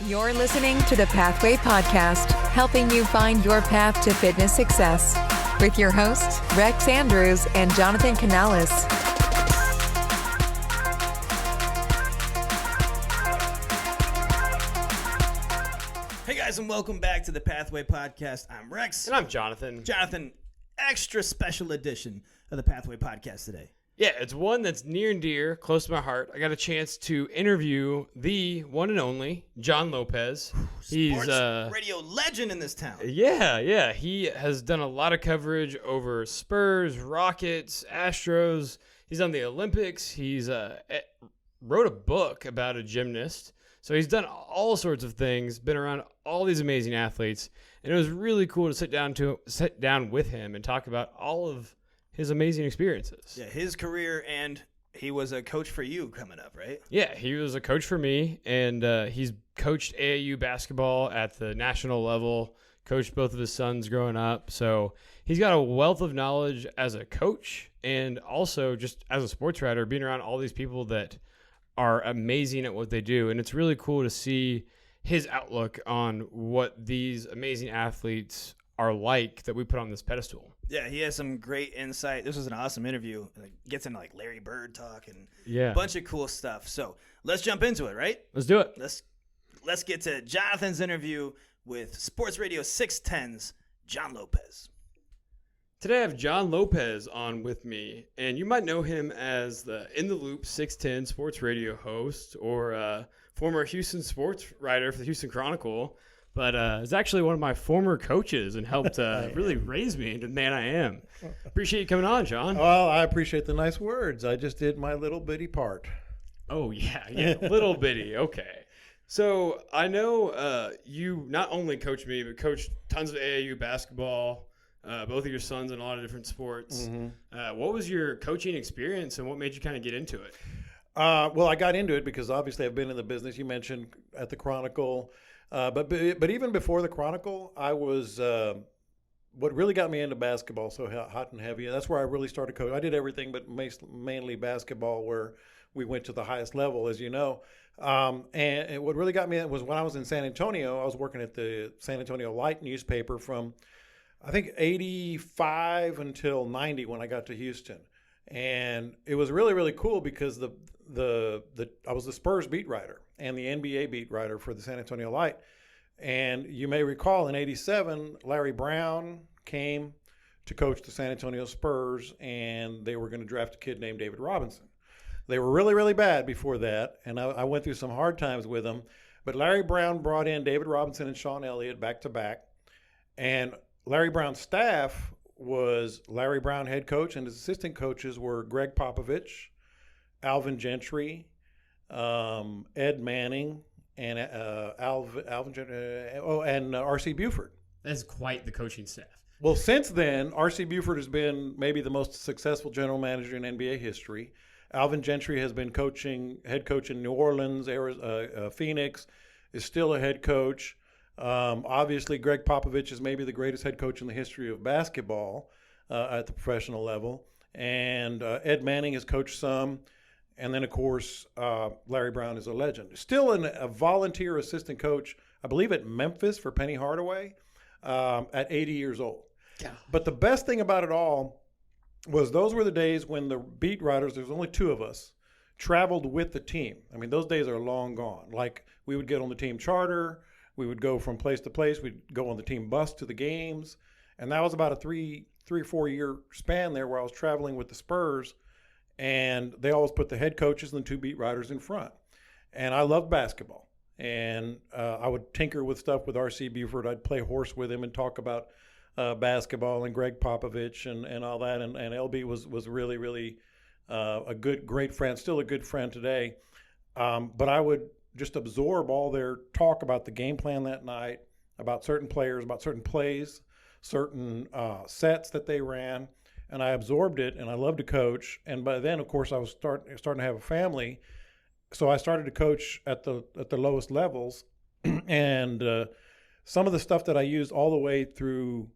You're listening to the Pathway Podcast, helping you find your path to fitness success with your hosts, Rex Andrews and Jonathan Canales. Hey guys, and welcome back to the Pathway Podcast. I'm Rex. And I'm Jonathan. Jonathan, extra special edition of the Pathway Podcast today. Yeah, it's one that's near and dear, close to my heart. I got a chance to interview the one and only John Lopez. Sports radio legend in this town. Yeah. He has done a lot of coverage over Spurs, Rockets, Astros. He's done the Olympics. He's wrote a book about a gymnast. So he's done all sorts of things, been around all these amazing athletes, and it was really cool to sit down with him and talk about all of his amazing experiences. Yeah, his career, and he was a coach for you coming up, right? Yeah, he was a coach for me, and he's coached AAU basketball at the national level, coached both of his sons growing up. So he's got a wealth of knowledge as a coach and also just as a sports writer, being around all these people that are amazing at what they do. And it's really cool to see his outlook on what these amazing athletes are like that we put on this pedestal. Yeah, he has some great insight. This was an awesome interview. It gets into like Larry Bird talk and a bunch of cool stuff. So let's jump into it, right? Let's do it. Let's get to Jonathan's interview with Sports Radio 610's John Lopez. Today I have John Lopez on with me, and you might know him as the In the Loop 610 sports radio host or former Houston sports writer for the Houston Chronicle. But it's actually one of my former coaches and helped really raise me into the man I am. Appreciate you coming on, John. Well, I appreciate the nice words. I just did my little bitty part. Oh, yeah, little bitty. Okay. So I know you not only coached me, but coached tons of AAU basketball, both of your sons in a lot of different sports. Mm-hmm. What was your coaching experience and what made you kind of get into it? Well, I got into it because obviously I've been in the business. You mentioned at the Chronicle. But even before the Chronicle, I was what really got me into basketball so hot and heavy. That's where I really started coaching. I did everything, but mainly basketball, where we went to the highest level, as you know. And what really got me was when I was in San Antonio. I was working at the San Antonio Light newspaper from, I think, 85 until 90 when I got to Houston. And it was really, really cool because I was the Spurs beat writer and the NBA beat writer for the San Antonio Light. And you may recall in 87, Larry Brown came to coach the San Antonio Spurs, and they were going to draft a kid named David Robinson. They were really, really bad before that, and I went through some hard times with them. But Larry Brown brought in David Robinson and Sean Elliott back to back. And Larry Brown's staff was Larry Brown head coach, and his assistant coaches were Greg Popovich, Alvin Gentry, Ed Manning, and R.C. Buford. That's quite the coaching staff. Well, since then, R.C. Buford has been maybe the most successful general manager in NBA history. Alvin Gentry has been head coach in New Orleans, Phoenix, is still a head coach. Obviously, Greg Popovich is maybe the greatest head coach in the history of basketball at the professional level. And Ed Manning has coached some. And then, of course, Larry Brown is a legend. Still a volunteer assistant coach, I believe, at Memphis for Penny Hardaway at 80 years old. Yeah. But the best thing about it all was those were the days when the beat writers, there was only two of us, traveled with the team. I mean, those days are long gone. Like, we would get on the team charter. We would go from place to place. We'd go on the team bus to the games. And that was about a three or 4 year span there where I was traveling with the Spurs. And they always put the head coaches and the two beat writers in front. And I loved basketball. And I would tinker with stuff with R.C. Buford. I'd play horse with him and talk about basketball and Greg Popovich and all that. And LB was really, really a great friend, still a good friend today. But I would just absorb all their talk about the game plan that night, about certain players, about certain plays, certain sets that they ran. And I absorbed it, and I loved to coach. And by then, of course, I was starting to have a family. So I started to coach at the lowest levels. And some of the stuff that I used all the way through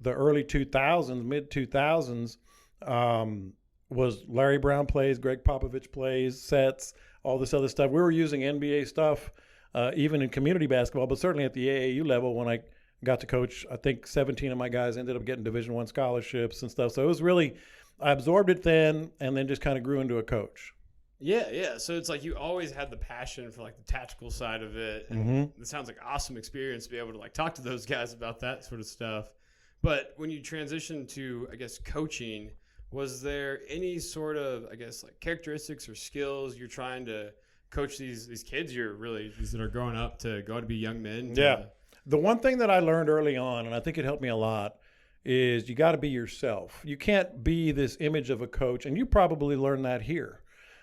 the early 2000s, mid-2000s, was Larry Brown plays, Greg Popovich plays, sets, all this other stuff. We were using NBA stuff even in community basketball, but certainly at the AAU level when I got to coach, I think 17 of my guys ended up getting Division I scholarships and stuff. So it was really, I absorbed it then and then just kind of grew into a coach. Yeah. So it's like you always had the passion for like the tactical side of it. And it sounds like an awesome experience to be able to like talk to those guys about that sort of stuff. But when you transitioned to, I guess, coaching, was there any sort of, I guess, like characteristics or skills you're trying to coach these kids that are growing up to go to be young men? The one thing that I learned early on, and I think it helped me a lot, is you got to be yourself. You can't be this image of a coach, and you probably learned that here.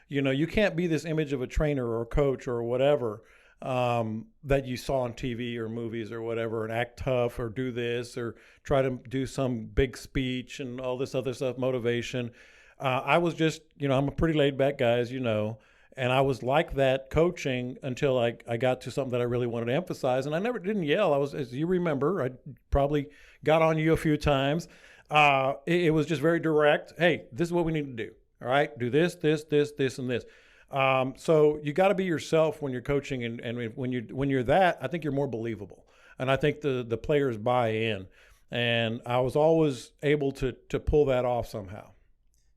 You know, you can't be this image of a trainer or a coach or whatever that you saw on TV or movies or whatever, and act tough or do this or try to do some big speech and all this other stuff, motivation. I was just, I'm a pretty laid back guy, as you know, and I was like that coaching until I got to something that I really wanted to emphasize. And I didn't yell. I was, as you remember, I probably got on you a few times. It was just very direct. Hey, this is what we need to do. All right, do this, this, and this. So you got to be yourself when you're coaching, and when you're that, I think you're more believable, and I think the players buy in, and I was always able to pull that off somehow.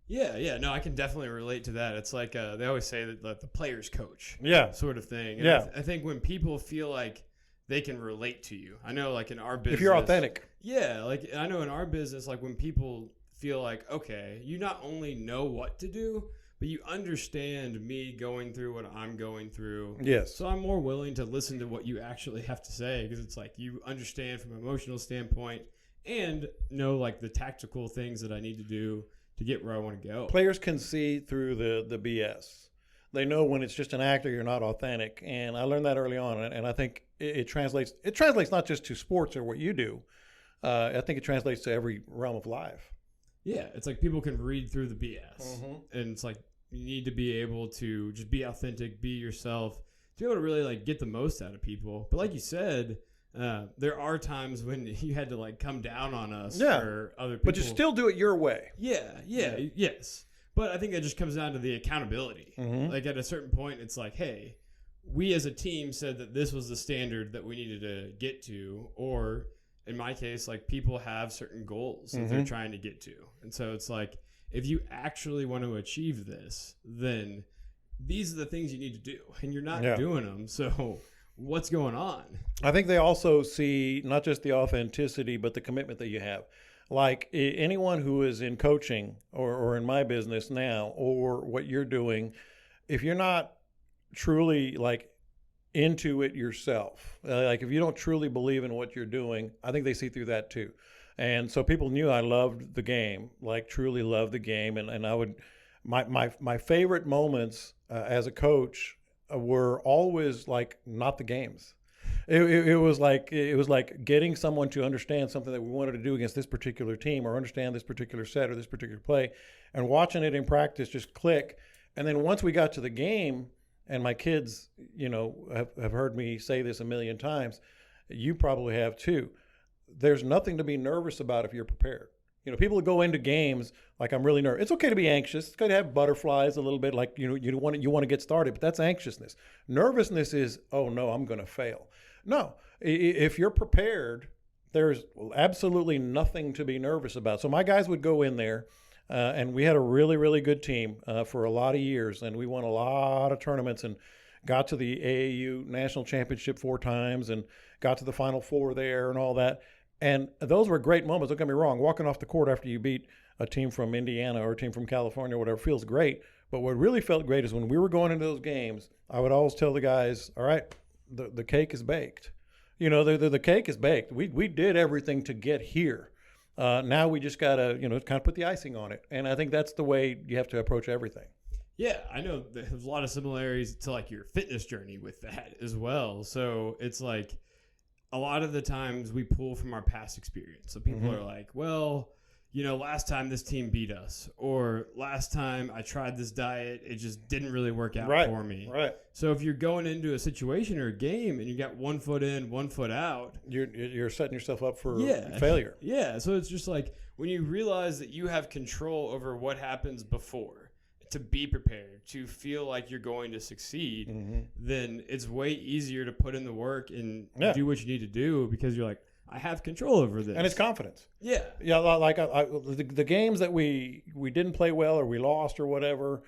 Yeah, no, I can definitely relate to that. It's like they always say that the player's coach, sort of thing. And I think when people feel like they can relate to you, I know, like in our business, if you're authentic, like I know in our business, like when people feel like, okay, you not only know what to do, but you understand me going through what I'm going through. Yes. So I'm more willing to listen to what you actually have to say, because it's like you understand from an emotional standpoint and know like the tactical things that I need to do to get where I want to go. Players can see through the BS. They know when it's just an actor, you're not authentic. And I learned that early on, and I think it translates. It translates not just to sports or what you do. I think it translates to every realm of life. Yeah, it's like people can read through the BS, and it's like you need to be able to just be authentic, be yourself, to be able to really like get the most out of people. But like you said, there are times when you had to like come down on us or other people. But you still do it your way. Yes. But I think that just comes down to the accountability. Like at a certain point, it's like, hey, we as a team said that this was the standard that we needed to get to, or in my case, like people have certain goals that they're trying to get to. And so it's like, if you actually want to achieve this, then these are the things you need to do, and you're not doing them. So what's going on? I think they also see not just the authenticity, but the commitment that you have. Like anyone who is in coaching or in my business now, or what you're doing, if you're not truly like into it yourself, like if you don't truly believe in what you're doing, I think they see through that too. And so people knew I loved the game, like truly loved the game. And I would, my favorite moments as a coach were always like not the games. It was like getting someone to understand something that we wanted to do against this particular team, or understand this particular set or this particular play, and watching it in practice just click. And then once we got to the game, and my kids, have heard me say this a million times, you probably have too. There's nothing to be nervous about if you're prepared. People that go into games like, I'm really nervous. It's okay to be anxious. It's good to have butterflies a little bit, like you want to get started, but that's anxiousness. Nervousness is, oh no, I'm going to fail. No, if you're prepared, there's absolutely nothing to be nervous about. So my guys would go in there, and we had a really, really good team for a lot of years, and we won a lot of tournaments and got to the AAU national championship 4 times and got to the Final Four there and all that. And those were great moments. Don't get me wrong. Walking off the court after you beat a team from Indiana or a team from California or whatever feels great. But what really felt great is when we were going into those games, I would always tell the guys, all right, the cake is baked. The cake is baked. We did everything to get here. Now we just got to, kind of put the icing on it. And I think that's the way you have to approach everything. Yeah, I know there's a lot of similarities to like your fitness journey with that as well. So it's like a lot of the times we pull from our past experience. So people are like, well, last time this team beat us, or last time I tried this diet, it just didn't really work out for me. Right. So if you're going into a situation or a game and you got 1 foot in, 1 foot out, you're setting yourself up for failure. Yeah. So it's just like when you realize that you have control over what happens before, to be prepared, to feel like you're going to succeed, then it's way easier to put in the work and do what you need to do because you're like, I have control over this. And it's confidence. Yeah. Yeah, like the games that we didn't play well or we lost or whatever,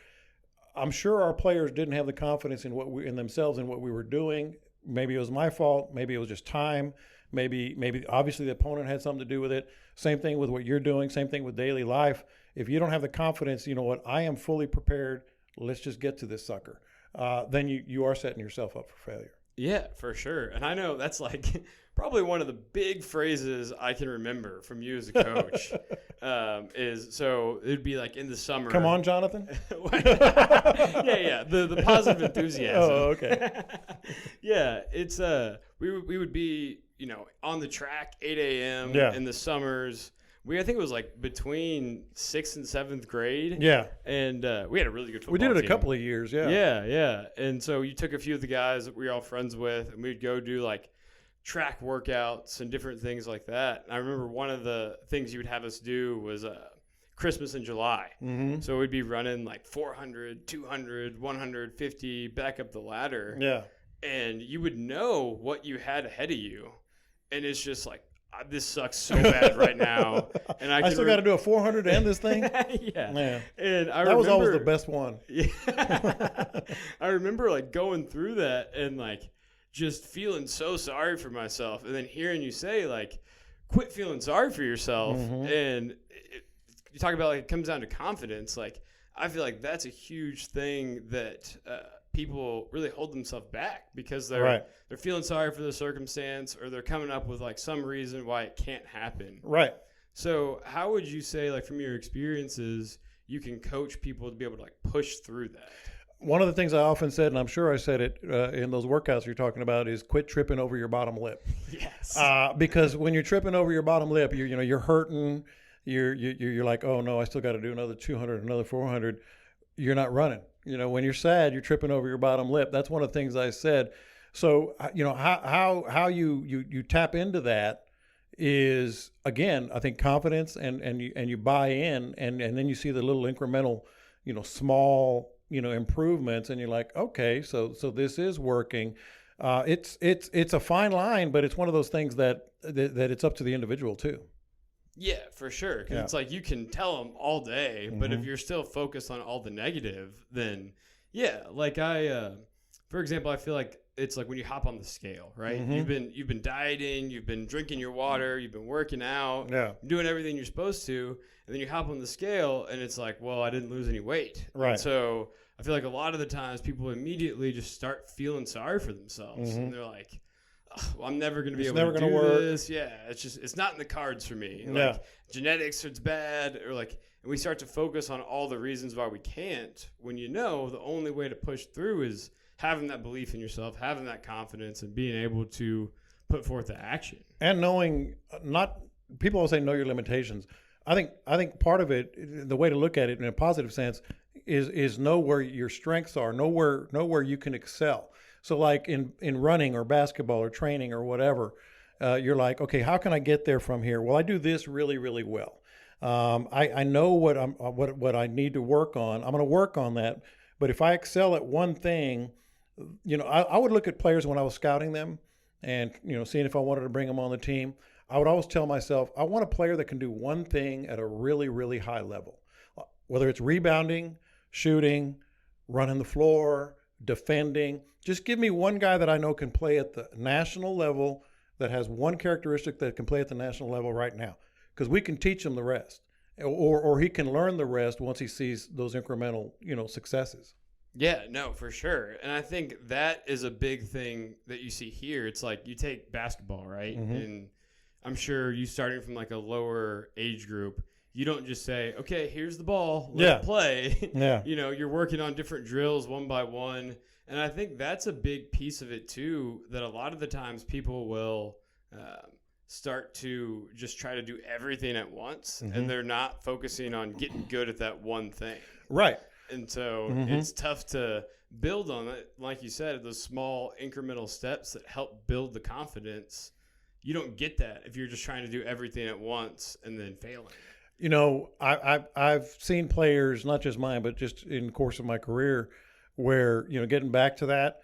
I'm sure our players didn't have the confidence in themselves and what we were doing. Maybe it was my fault. Maybe it was just time. Maybe obviously the opponent had something to do with it. Same thing with what you're doing. Same thing with daily life. If you don't have the confidence, you know what, I am fully prepared. Let's just get to this sucker. Then you are setting yourself up for failure. Yeah, for sure. And I know that's like probably one of the big phrases I can remember from you as a coach. So it'd be like in the summer. Come on, Jonathan. yeah. The positive enthusiasm. Oh, okay. Yeah, it's we would be, you know, on the track 8 a.m. in the summers. I think it was like between 6th and 7th grade. Yeah. And we had a really good football team. We did it team. a couple of years, yeah. Yeah. And so you took a few of the guys that we were all friends with, and we'd go do like track workouts and different things like that. And I remember one of the things you would have us do was Christmas in July. Mm-hmm. So we'd be running like 400, 200, 150, back up the ladder. Yeah. And you would know what you had ahead of you. And it's just like, this sucks so bad right now, and I still got to do a 400 to end this thing. Yeah, and that was always the best one. Yeah, I remember like going through that and like just feeling so sorry for myself, and then hearing you say like, "Quit feeling sorry for yourself," and you talk about like it comes down to confidence. Like I feel like that's a huge thing that people really hold themselves back because they're feeling sorry for the circumstance, or they're coming up with like some reason why it can't happen. Right. So how would you say, like from your experiences, you can coach people to be able to like push through that? One of the things I often said, and I'm sure I said it in those workouts you're talking about, is quit tripping over your bottom lip. Yes. Because when you're tripping over your bottom lip, you're hurting. You're like, oh no, I still got to do another 200, another 400. You're not running. You know, when you're sad, you're tripping over your bottom lip. That's one of the things I said. So, you know, how you tap into that is, again, I think confidence and you buy in, and then you see the little incremental, you know, small, you know, improvements, and you're like, okay, so this is working. It's a fine line, but it's one of those things that it's up to the individual too. Yeah, for sure. Because it's like you can tell them all day, but if you're still focused on all the negative, then like for example, I feel like it's like when you hop on the scale, right? You've been dieting, you've been drinking your water, you've been working out, doing everything you're supposed to, and then you hop on the scale, and it's like, well, I didn't lose any weight. Right. And so I feel like a lot of the times people immediately just start feeling sorry for themselves, and they're like, well, I'm never going to be able to do this. Yeah, it's not in the cards for me. Like genetics, it's bad, or like, and we start to focus on all the reasons why we can't, when you know the only way to push through is having that belief in yourself, having that confidence, and being able to put forth the action. And knowing, people always say know your limitations. I think part of it, the way to look at it in a positive sense, is know where your strengths are, know where you can excel. So like in running or basketball or training or whatever, you're like, okay, how can I get there from here? Well, I do this really, really well. I know what I need to work on. I'm going to work on that. But if I excel at one thing, you know, I would look at players when I was scouting them and, you know, seeing if I wanted to bring them on the team. I would always tell myself, I want a player that can do one thing at a really, really high level, whether it's rebounding, shooting, running the floor, defending. Just give me one guy that I know can play at the national level, that has one characteristic that can play at the national level right now, because we can teach him the rest, or he can learn the rest once he sees those incremental, you know, successes. Yeah, no, for sure. And I think that is a big thing that you see here. It's like you take basketball, right? And I'm sure you starting from like a lower age group, you don't just say, okay, here's the ball, let's play. You know, you're working on different drills one by one. And I think that's a big piece of it too, that a lot of the times people will start to just try to do everything at once, and they're not focusing on getting good at that one thing. Right. And so it's tough to build on it, like you said, those small incremental steps that help build the confidence. You don't get that if you're just trying to do everything at once and then failing. You know, I've seen players, not just mine, but just in the course of my career, where, you know, getting back to that,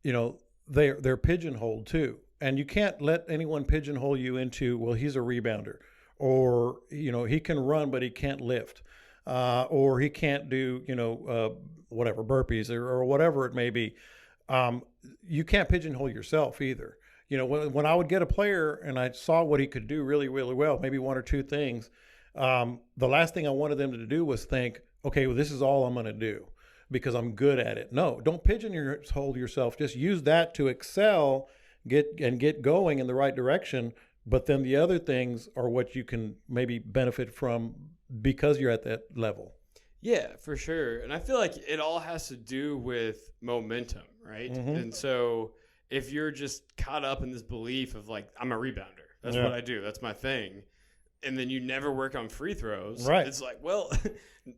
you know, they're pigeonholed too. And you can't let anyone pigeonhole you into, well, he's a rebounder, or, you know, he can run, but he can't lift, or he can't do, you know, whatever, burpees or whatever it may be. You can't pigeonhole yourself either. You know, when I would get a player and I saw what he could do really, really well, maybe one or two things, the last thing I wanted them to do was think, okay, well, this is all I'm going to do because I'm good at it. No, don't pigeonhole yourself. Just use that to excel, get going in the right direction. But then the other things are what you can maybe benefit from because you're at that level. Yeah, for sure. And I feel like it all has to do with momentum, right? Mm-hmm. And so if you're just caught up in this belief of like, I'm a rebounder, that's what I do, that's my thing, and then you never work on free throws, right? It's like, well,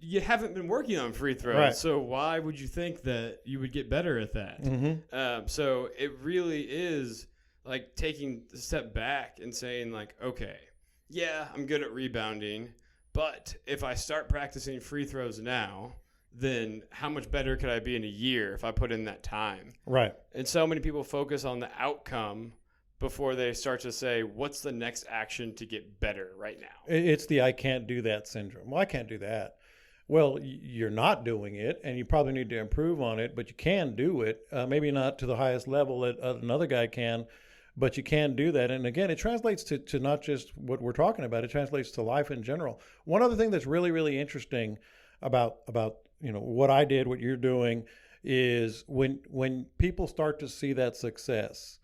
you haven't been working on free throws, right. So why would you think that you would get better at that? Mm-hmm. So it really is like taking a step back and saying like, okay, yeah, I'm good at rebounding, but if I start practicing free throws now, then how much better could I be in a year if I put in that time? Right. And so many people focus on the outcome before they start to say, what's the next action to get better right now? It's the I can't do that syndrome. Well, I can't do that. Well, you're not doing it, and you probably need to improve on it, but you can do it. Maybe not to the highest level that another guy can, but you can do that. And again, it translates to not just what we're talking about. It translates to life in general. One other thing that's really, really interesting about you know what I did, what you're doing, is when people start to see that success,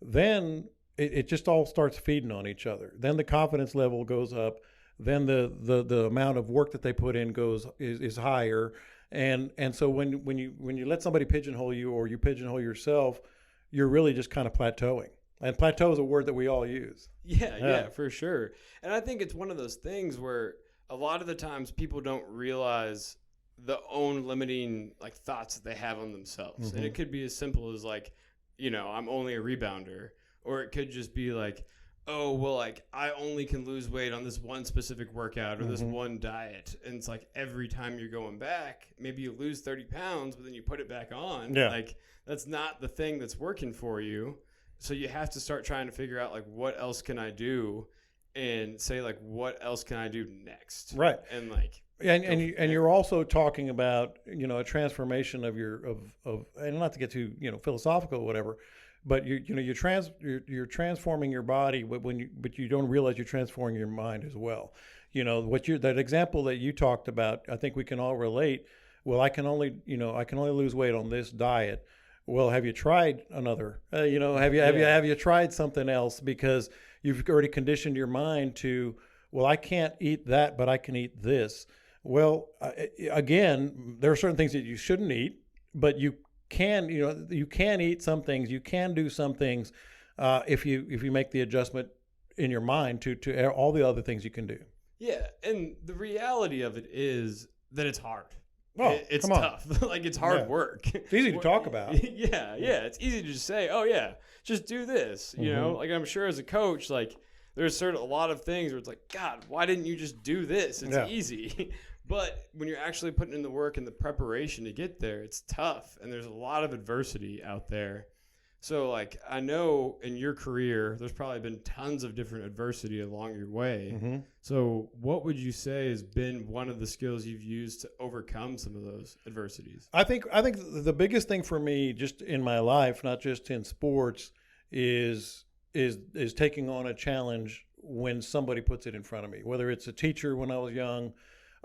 then it just all starts feeding on each other. Then the confidence level goes up. Then the amount of work that they put in is higher. And so when you let somebody pigeonhole you or you pigeonhole yourself, you're really just kind of plateauing. And plateau is a word that we all use. Yeah, for sure. And I think it's one of those things where a lot of the times people don't realize the own limiting like thoughts that they have on themselves. Mm-hmm. And it could be as simple as like, you know, I'm only a rebounder, or it could just be like, oh, well, like I only can lose weight on this one specific workout or this one diet. And it's like every time you're going back, maybe you lose 30 pounds, but then you put it back on. Yeah. Like that's not the thing that's working for you. So you have to start trying to figure out like, what else can I do? And say like, what else can I do next? Right. And like, and you're also talking about, you know, a transformation of and not to get too, you know, philosophical or whatever, but you're transforming your body, but you don't realize you're transforming your mind as well. You know, that example that you talked about, I think we can all relate. Well, I can only lose weight on this diet. Well, have you tried another? Have you tried something else? Because you've already conditioned your mind to, well, I can't eat that, but I can eat this. Well, again, there are certain things that you shouldn't eat, but you can eat some things. You can do some things if you make the adjustment in your mind to all the other things you can do. Yeah, and the reality of it is that it's hard. Oh, it's tough. Like it's hard work. It's easy to talk about. Yeah. It's easy to just say, oh yeah, just do this. You know, like I'm sure as a coach, like there's a lot of things where it's like, God, why didn't you just do this? It's easy. But when you're actually putting in the work and the preparation to get there, it's tough. And there's a lot of adversity out there. So like, I know in your career, there's probably been tons of different adversity along your way. Mm-hmm. So what would you say has been one of the skills you've used to overcome some of those adversities? I think the biggest thing for me just in my life, not just in sports, is taking on a challenge when somebody puts it in front of me, whether it's a teacher when I was young.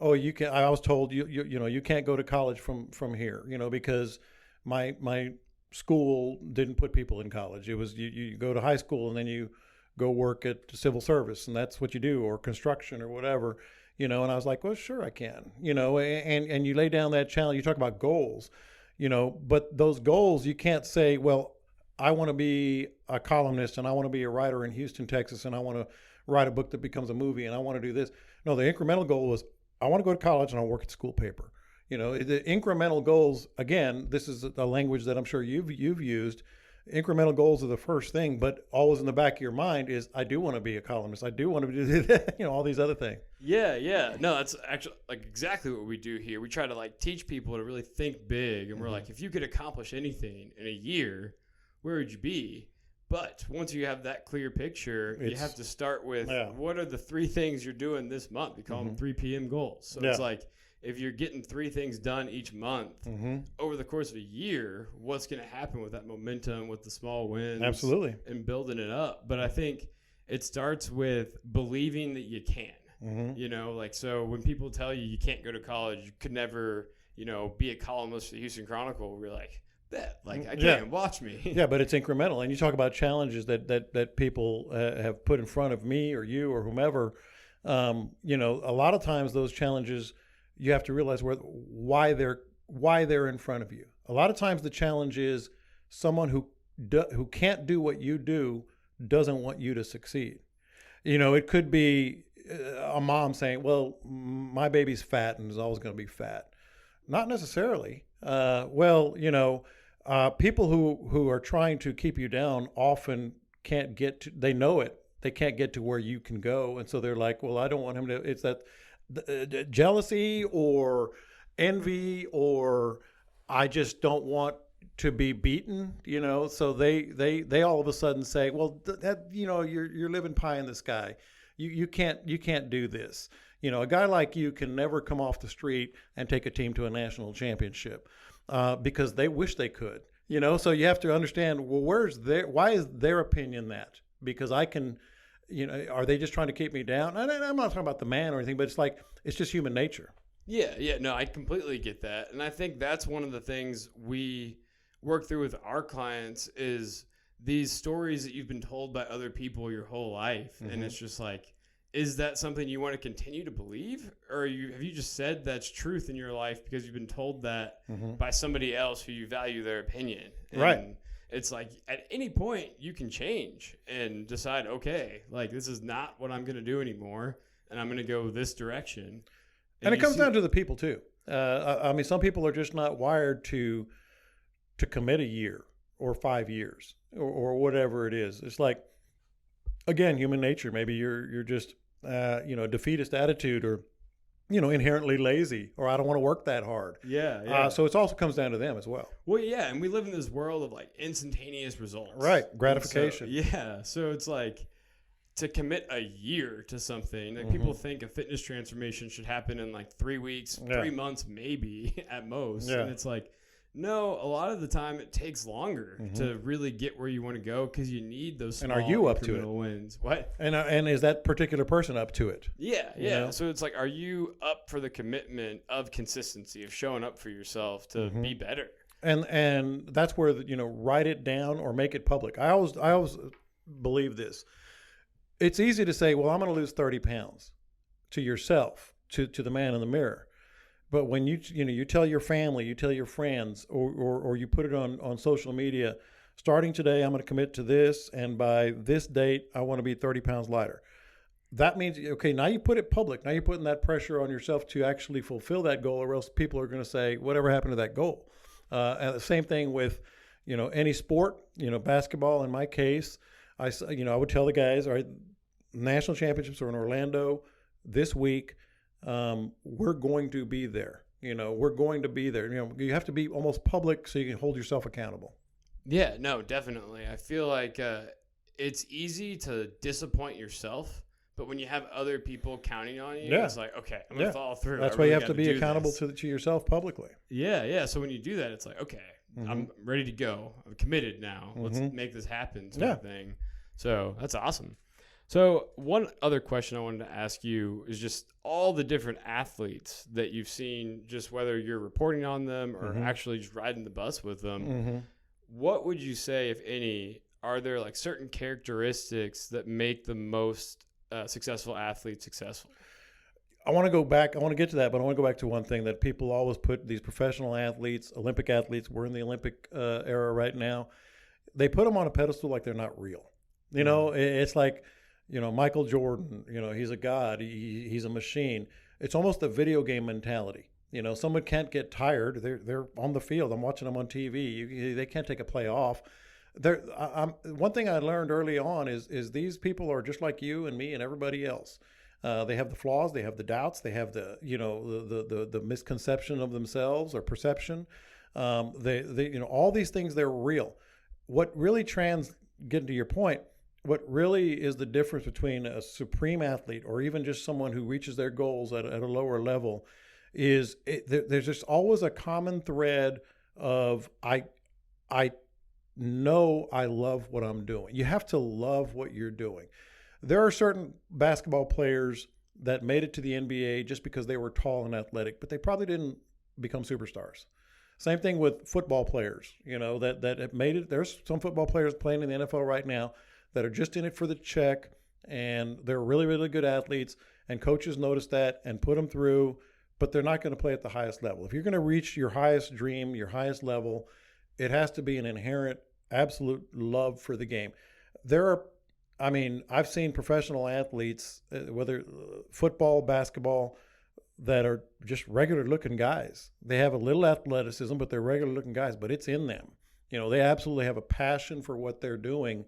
Oh, I was told you can't go to college from here, because my school didn't put people in college. It was you go to high school and then you go work at civil service, and that's what you do, or construction or whatever, and I was like, well, sure I can, and you lay down that challenge. You talk about goals, but those goals, you can't say, well, I want to be a columnist and I want to be a writer in Houston, Texas, and I want to write a book that becomes a movie and I want to do this. No, the incremental goal was, I want to go to college and I'll work at school paper. The incremental goals, again, this is a language that I'm sure you've used. incremental goals are the first thing, but always in the back of your mind is, I do want to be a columnist. I do want to do that, all these other things. Yeah. No, that's actually like exactly what we do here. We try to like teach people to really think big, and we're like, if you could accomplish anything in a year, where would you be? But once you have that clear picture, you have to start with what are the 3 things you're doing this month? We call them 3 p.m. goals. So it's like, if you're getting 3 things done each month over the course of a year, what's going to happen with that momentum, with the small wins? Absolutely. And building it up. But I think it starts with believing that you can. So when people tell you you can't go to college, you could never, be a columnist for the Houston Chronicle, we're like, I can't watch me. Yeah, but it's incremental. And you talk about challenges that people have put in front of me or you or whomever. A lot of times those challenges, you have to realize why they're in front of you. A lot of times the challenge is someone who can't do what you do doesn't want you to succeed. It could be a mom saying, well, my baby's fat and is always going to be fat. Not necessarily. People who are trying to keep you down often can't get to, they know it. They can't get to where you can go. And so they're like, well, I don't want him to, it's that jealousy or envy, or I just don't want to be beaten, so they all of a sudden say, well, you're living pie in the sky. You can't do this. A guy like you can never come off the street and take a team to a national championship because they wish they could, so you have to understand, well, why is their opinion that? Because I can, are they just trying to keep me down? And I'm not talking about the man or anything, but it's just human nature. Yeah. No, I completely get that. And I think that's one of the things we work through with our clients is these stories that you've been told by other people your whole life. And it's just like, is that something you want to continue to believe? Or have you just said that's truth in your life because you've been told that by somebody else who you value their opinion? And right. It's like at any point you can change and decide, okay, like this is not what I'm going to do anymore, and I'm going to go this direction. And it comes down to the people too. Some people are just not wired to commit a year or 5 years or whatever it is. It's like, again, human nature. Maybe you're just defeatist attitude, or inherently lazy, or I don't want to work that hard. Yeah. So it also comes down to them as well. Well, yeah, and we live in this world of like instantaneous results. Right, gratification. So it's like to commit a year to something. Like people think a fitness transformation should happen in like 3 weeks, 3 months maybe at most. Yeah. And it's like, no, a lot of the time it takes longer to really get where you want to go because you need those small and are you up to it? Wins. What? And is that particular person up to it? Yeah. So it's like, are you up for the commitment of consistency, of showing up for yourself to be better? And that's where write it down or make it public. I always believe this. It's easy to say, well, I'm going to lose 30 pounds to yourself, to the man in the mirror. But when you tell your family, you tell your friends, or you put it on social media, starting today, I'm going to commit to this, and by this date, I want to be 30 pounds lighter. That means, okay, now you put it public. Now you're putting that pressure on yourself to actually fulfill that goal, or else people are going to say, whatever happened to that goal? And the same thing with, any sport, basketball. In my case, I would tell the guys, all right, national championships are in Orlando this week. We're going to be there. We're going to be there. You have to be almost public so you can hold yourself accountable. Yeah, no, definitely. I feel like it's easy to disappoint yourself, but when you have other people counting on you, it's like, okay, I'm going to follow through. That's why you have to be accountable to yourself publicly. Yeah. So when you do that, it's like, okay, I'm ready to go. I'm committed now. Let's make this happen sort of thing. So that's awesome. So one other question I wanted to ask you is just all the different athletes that you've seen, just whether you're reporting on them or actually just riding the bus with them. What would you say, if any, are there like certain characteristics that make the most successful athletes successful? I want to go back. I want to get to that, but I want to go back to one thing that people always put these professional athletes, Olympic athletes, we're in the Olympic era right now. They put them on a pedestal like they're not real. It's like, Michael Jordan, he's a god. He's a machine. It's almost a video game mentality. Someone can't get tired. They're on the field. I'm watching them on TV. They can't take a play off. one thing I learned early on is these people are just like you and me and everybody else. They have the flaws, they have the doubts, they have the misconception of themselves or perception. They all these things, they're real. What really getting to your point, what really is the difference between a supreme athlete or even just someone who reaches their goals at a lower level is there's just always a common thread of I know I love what I'm doing. You have to love what you're doing. There are certain basketball players that made it to the NBA just because they were tall and athletic, but they probably didn't become superstars. Same thing with football players, that have made it. There's some football players playing in the NFL right now that are just in it for the check, and they're really, really good athletes, and coaches notice that and put them through, but they're not going to play at the highest level. If you're going to reach your highest dream, your highest level, it has to be an inherent, absolute love for the game. I've seen professional athletes, whether football, basketball, that are just regular looking guys. They have a little athleticism, but they're regular looking guys, but it's in them. They absolutely have a passion for what they're doing.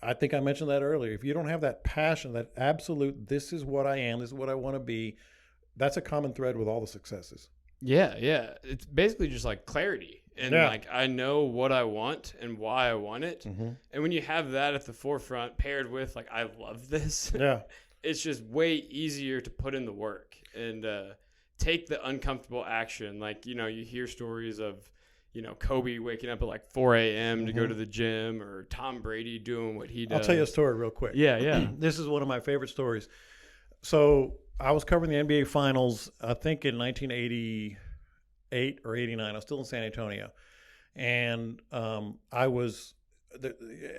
I think I mentioned that earlier. If you don't have that passion, that absolute, this is what I am, this is what I want to be, that's a common thread with all the successes. Yeah. It's basically just like clarity. And I know what I want and why I want it. Mm-hmm. And when you have that at the forefront paired with I love this, it's just way easier to put in the work and take the uncomfortable action. You hear stories of, Kobe waking up at 4 a.m. to go to the gym, or Tom Brady doing what he does. I'll tell you a story real quick. Yeah. This is one of my favorite stories. So I was covering the NBA Finals, I think in 1988 or 89. I was still in San Antonio. And I was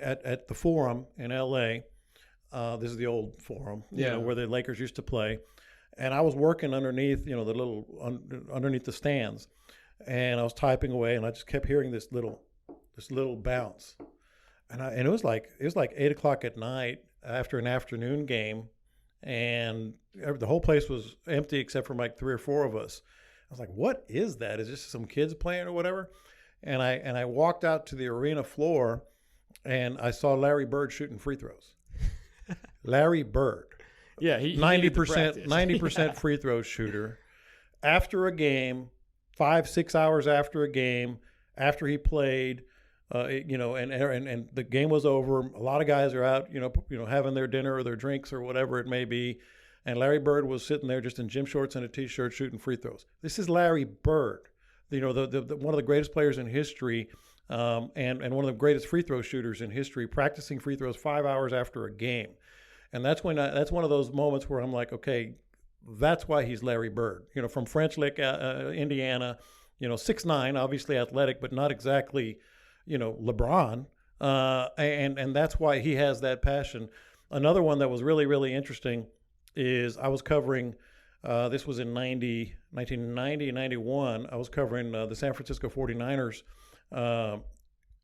at the Forum in L.A. This is the old Forum, where the Lakers used to play. And I was working underneath, underneath the stands. And I was typing away, and I just kept hearing this little bounce. And it was like 8 o'clock at night after an afternoon game. And the whole place was empty except for 3 or 4 of us. I was like, what is that? Is this some kids playing or whatever? And I walked out to the arena floor, and I saw Larry Bird shooting free throws. Larry Bird. Yeah, he 90% free throw shooter. After a game, 5-6 hours after a game, after he played, and the game was over. A lot of guys are out, having their dinner or their drinks or whatever it may be. And Larry Bird was sitting there just in gym shorts and a T-shirt shooting free throws. This is Larry Bird, the one of the greatest players in history, and one of the greatest free throw shooters in history, practicing free throws 5 hours after a game. And that's one of those moments where I'm like, okay, that's why he's Larry Bird. From French Lick, Indiana, 6'9", obviously athletic, but not exactly, LeBron. And that's why he has that passion. Another one that was really, really interesting is I was covering, this was in 1990, 91. I was covering the San Francisco 49ers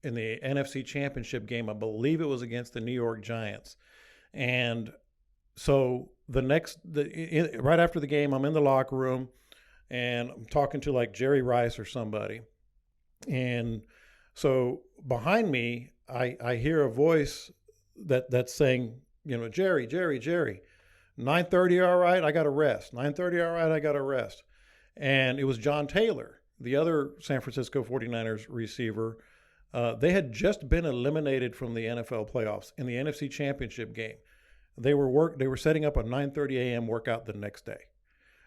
in the NFC Championship game. I believe it was against the New York Giants. And so right after the game, I'm in the locker room and I'm talking to Jerry Rice or somebody. And so behind me, I hear a voice that's saying, Jerry, 9:30, all right, I got to rest. 9:30, all right, I got to rest. And it was John Taylor, the other San Francisco 49ers receiver. They had just been eliminated from the NFL playoffs in the NFC Championship game. They were setting up a 9:30 a.m. workout the next day.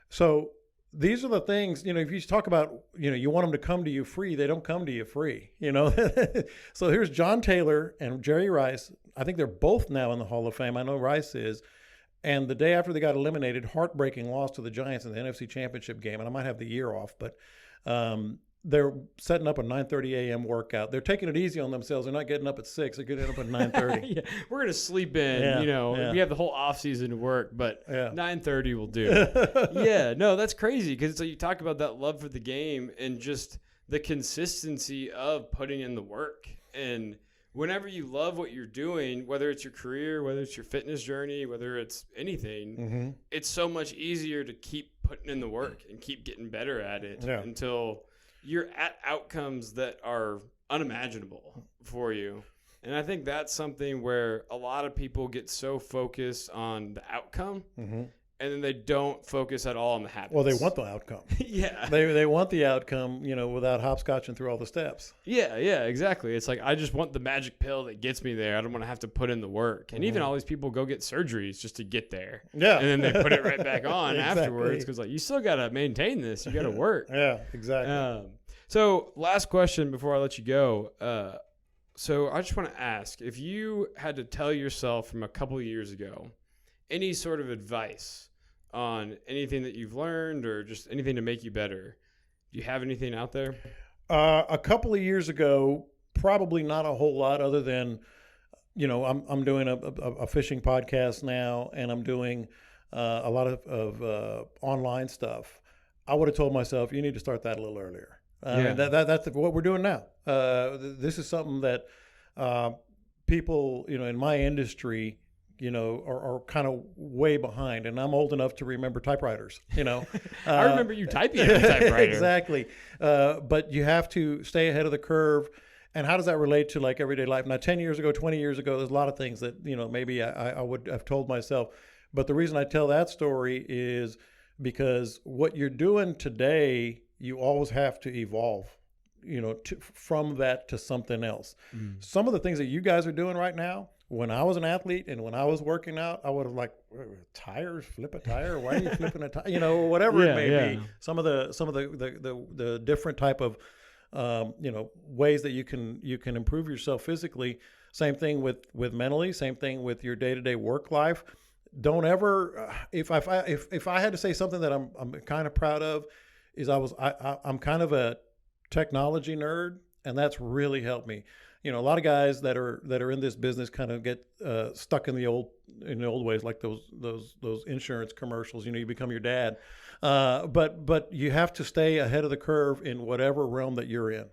So these are the things, if you talk about, you want them to come to you free, they don't come to you free, So here's John Taylor and Jerry Rice. I think they're both now in the Hall of Fame. I know Rice is. And the day after they got eliminated, heartbreaking loss to the Giants in the NFC Championship game. And I might have the year off, but they're setting up a 9:30 a.m. workout. They're taking it easy on themselves. They're not getting up at 6. They're getting up at 9:30. Yeah, we're going to sleep in, We have the whole off season to work, but 9:30 will do. Yeah, no, that's crazy because you talk about that love for the game and just the consistency of putting in the work. And whenever you love what you're doing, whether it's your career, whether it's your fitness journey, whether it's anything, it's so much easier to keep putting in the work and keep getting better at it until you're at outcomes that are unimaginable for you. And I think that's something where a lot of people get so focused on the outcome, and then they don't focus at all on the habits. Well, they want the outcome. Yeah. They want the outcome, without hopscotching through all the steps. Yeah, exactly. It's like, I just want the magic pill that gets me there. I don't want to have to put in the work. And even all these people go get surgeries just to get there. Yeah. And then they put it right back on Exactly. afterwards, because you still got to maintain this. You got to work. Yeah, exactly. So last question before I let you go. So I just want to ask, if you had to tell yourself from a couple of years ago, any sort of advice on anything that you've learned or just anything to make you better, do you have anything out there? A couple of years ago, probably not a whole lot other than, I'm doing a fishing podcast now, and I'm doing a lot of online stuff. I would have told myself, you need to start that a little earlier. That's what we're doing now. This is something that people, in my industry, are kind of way behind, and I'm old enough to remember typewriters. I remember you typing on a typewriter. Exactly. But you have to stay ahead of the curve. And how does that relate to like everyday life? Now, 10 years ago, 20 years ago, there's a lot of things that, maybe I would have told myself. But the reason I tell that story is because what you're doing today, you always have to evolve, from that to something else. Some of the things that you guys are doing right now, when I was an athlete and when I was working out, I would have tires, flip a tire. Why are you flipping a tire? Whatever it may be. Some of the different type of, ways that you can improve yourself physically. Same thing with mentally. Same thing with your day-to-day work life. Don't ever. If I had to say something that I'm kind of proud of, is I'm kind of a technology nerd, and that's really helped me. A lot of guys that are in this business kind of get stuck in the old ways, like those insurance commercials. You become your dad, but you have to stay ahead of the curve in whatever realm that you're in.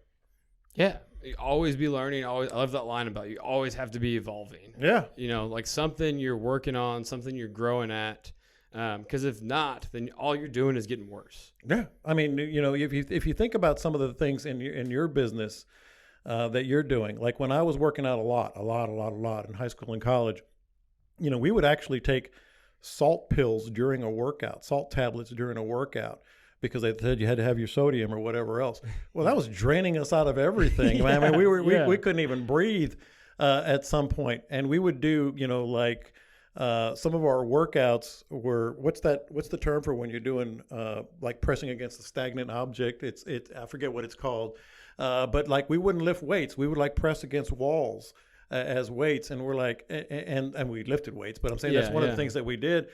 Yeah, you always be learning. I love that line about you always have to be evolving. Yeah, like something you're working on, something you're growing at. Because if not, then all you're doing is getting worse. Yeah, I mean, if you think about some of the things in your business that you're doing, like when I was working out a lot in high school and college, we would actually take salt pills during a workout, salt tablets during a workout, because they said you had to have your sodium or whatever else. Well, that was draining us out of everything. Yeah, I mean, we couldn't even breathe at some point, and we would do some of our workouts were what's the term for when you're doing like pressing against a stagnant object? It's I forget what it's called, but like we wouldn't lift weights. We would press against walls as weights, and we're and we lifted weights. But I'm saying that's one of the things that we did.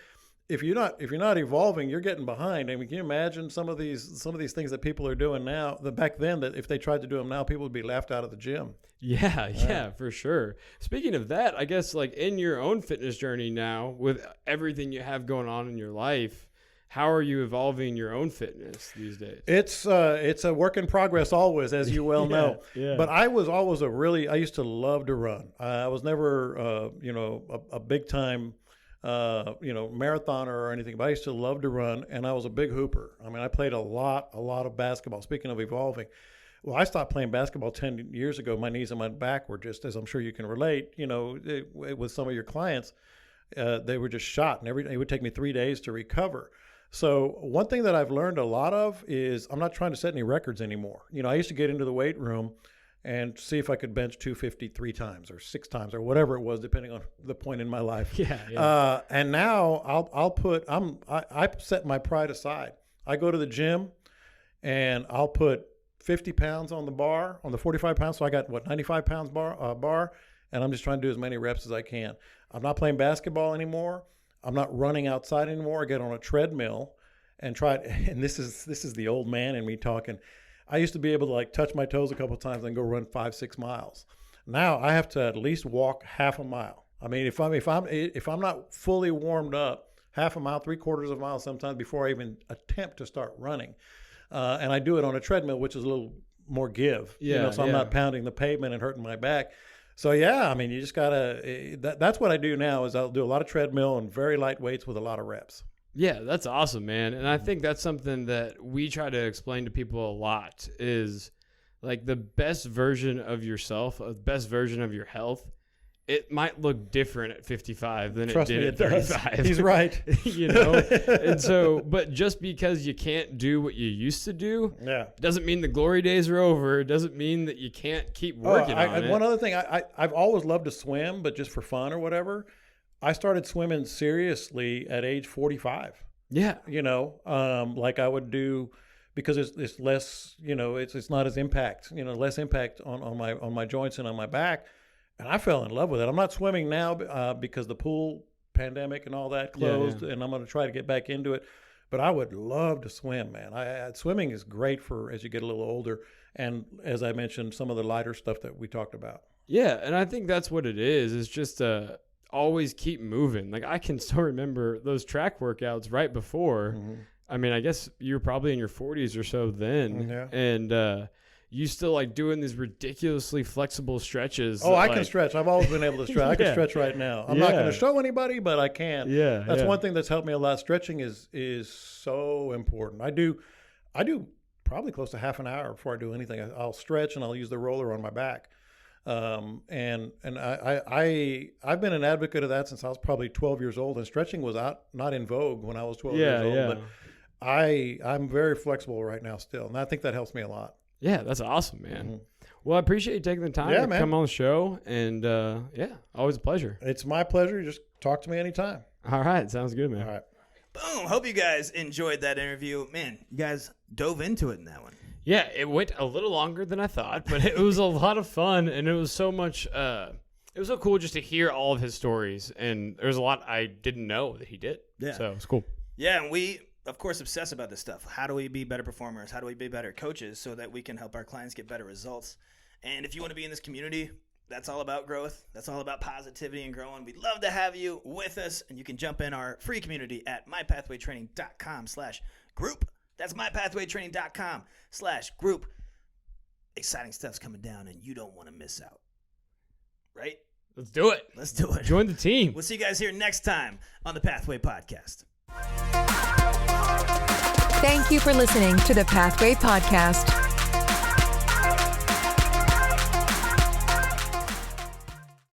If you're not evolving, you're getting behind. I mean, can you imagine some of these things that people are doing now? Back then, that if they tried to do them now, people would be laughed out of the gym. Yeah, for sure. Speaking of that, I guess in your own fitness journey now, with everything you have going on in your life, how are you evolving your own fitness these days? It's a work in progress always, as you well know. Yeah. But I was always I used to love to run. I was never a big time marathoner or anything, but I used to love to run, and I was a big hooper. I mean, I played a lot of basketball. Speaking of evolving, well, I stopped playing basketball 10 years ago. My knees and my back were just, as I'm sure you can relate, with some of your clients, they were just shot, and it would take me 3 days to recover. So one thing that I've learned a lot of is I'm not trying to set any records anymore. I used to get into the weight room and see if I could bench 250 3 times or 6 times or whatever it was, depending on the point in my life. Yeah. And now I set my pride aside. I go to the gym and I'll put 50 pounds on the bar, on the 45 pounds. So I got 95 pounds bar, and I'm just trying to do as many reps as I can. I'm not playing basketball anymore. I'm not running outside anymore. I get on a treadmill and try it. And this is the old man in me talking. I used to be able to touch my toes a couple of times and go run 5-6 miles. Now I have to at least walk half a mile. I mean, if I'm not fully warmed up, half a mile, 3/4 of a mile sometimes before I even attempt to start running. And I do it on a treadmill, which is a little more give. So I'm not pounding the pavement and hurting my back. So I mean, you just gotta. That's what I do now. Is I'll do a lot of treadmill and very light weights with a lot of reps. Yeah, that's awesome, man. And I think that's something that we try to explain to people a lot is like the best version of yourself, the best version of your health, it might look different at 55 than Trust it did me, at 35. He's right. You know? And so, but just because you can't do what you used to do, doesn't mean the glory days are over. It doesn't mean that you can't keep working on it. One other thing, I've always loved to swim, but just for fun or whatever. I started swimming seriously at age 45. Yeah. You know, like I would do, because it's less, you know, it's not as impact, you know, less impact on my joints and on my back. And I fell in love with it. I'm not swimming now because the pool pandemic and all that closed, and I'm going to try to get back into it. But I would love to swim, man. Swimming is great for as you get a little older. And as I mentioned, some of the lighter stuff that we talked about. Yeah, and I think that's what it is. It's just always keep moving. Like I can still remember those track workouts right before. Mm-hmm. I mean, I guess you were probably in your 40s or so then. Yeah. And you still like doing these ridiculously flexible stretches. Oh, I can stretch. I've always been able to stretch. I can stretch right now. I'm not going to show anybody, but I can. Yeah. That's one thing that's helped me a lot. Stretching is so important. I do probably close to half an hour before I do anything. I'll stretch and I'll use the roller on my back. And I've been an advocate of that since I was probably 12 years old, and stretching was not in vogue when I was 12 years old, but I'm very flexible right now still. And I think that helps me a lot. Yeah, that's awesome, man. Mm-hmm. Well, I appreciate you taking the time to come on the show, and always a pleasure. It's my pleasure. Just talk to me anytime. All right. Sounds good, man. All right. Boom. Hope you guys enjoyed that interview. Man, you guys dove into it in that one. Yeah, it went a little longer than I thought, but it was a lot of fun, and it was so much it was so cool just to hear all of his stories, and there's a lot I didn't know that he did. Yeah. So it's cool. Yeah, and we, of course, obsess about this stuff. How do we be better performers? How do we be better coaches so that we can help our clients get better results? And if you want to be in this community, that's all about growth. That's all about positivity and growing. We'd love to have you with us, and you can jump in our free community at mypathwaytraining.com/group. That's mypathwaytraining.com/group. Exciting stuff's coming down, and you don't want to miss out. Right? Let's do it. Let's do it. Join the team. We'll see you guys here next time on the Pathway Podcast. Thank you for listening to the Pathway Podcast.